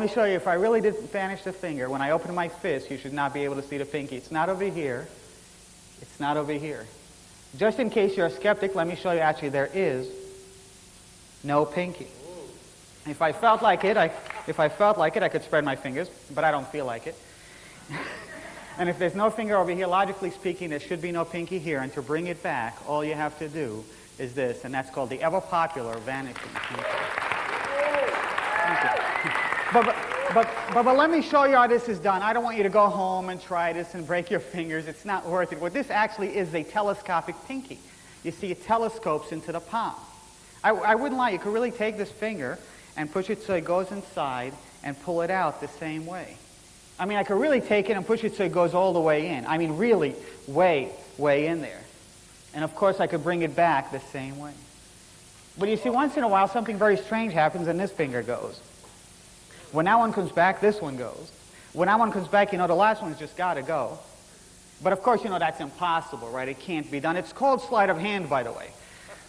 let me show you. If I really did vanish the finger, when I open my fist, you should not be able to see the pinky. It's not over here. It's not over here. Just in case you're a skeptic, let me show you. Actually, there is no pinky. If I felt like it, I could spread my fingers, but I don't feel like it. And if there's no finger over here, logically speaking, there should be no pinky here. And to bring it back, all you have to do is this, and that's called the ever-popular vanishing pinky. But let me show you how this is done. I don't want you to go home and try this and break your fingers. It's not worth it. What this actually is a telescopic pinky. You see, it telescopes into the palm. I wouldn't lie. You could really take this finger and push it so it goes inside and pull it out the same way. I mean, I could really take it and push it so it goes all the way in. I mean, really way, way in there. And of course, I could bring it back the same way. But you see, once in a while, something very strange happens and this finger goes. When that one comes back, this one goes. When that one comes back, you know, the last one's just got to go. But of course, you know, that's impossible, right? It can't be done. It's called sleight of hand, by the way.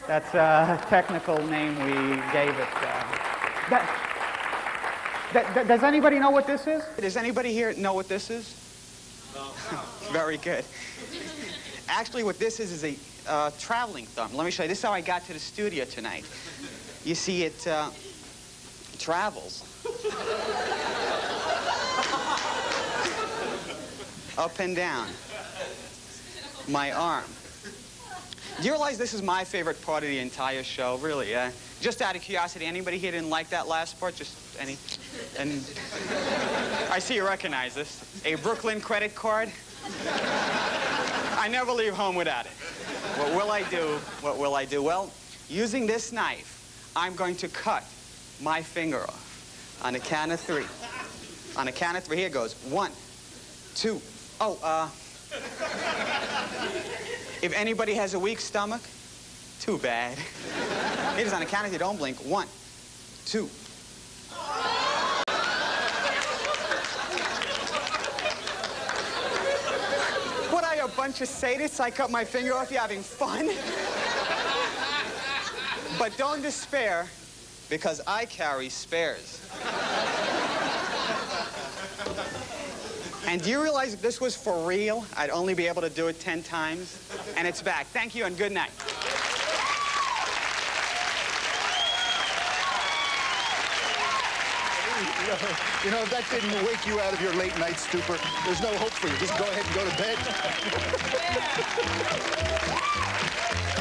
That's a technical name we gave it. Does anybody know what this is? Does anybody here know what this is? No. Very good. Actually, what this is a traveling thumb. Let me show you. This is how I got to the studio tonight. You see, it travels. Up and down. My arm. Do you realize this is my favorite part of the entire show? Really, just out of curiosity, anybody here didn't like that last part? Just any? And I see you recognize this. A Brooklyn credit card. I never leave home without it. What will I do? What will I do? Well, using this knife, I'm going to cut my finger off on the count of 3. On the count of 3, here goes. 1, 2. Oh, if anybody has a weak stomach, too bad. It is on the count of 3, don't blink. 1, 2. What are you, a bunch of sadists? I cut my finger off, you having fun? But don't despair, because I carry spares. And do you realize if this was for real, I'd only be able to do it 10 times? And it's back. Thank you and good night. You know, if that didn't wake you out of your late night stupor, there's no hope for you. Just go ahead and go to bed.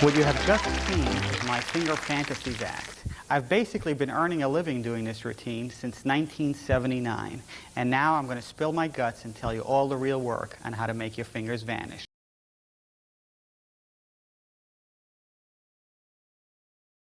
What you have just seen is my Finger Fantasies act. I've basically been earning a living doing this routine since 1979. And now I'm going to spill my guts and tell you all the real work on how to make your fingers vanish.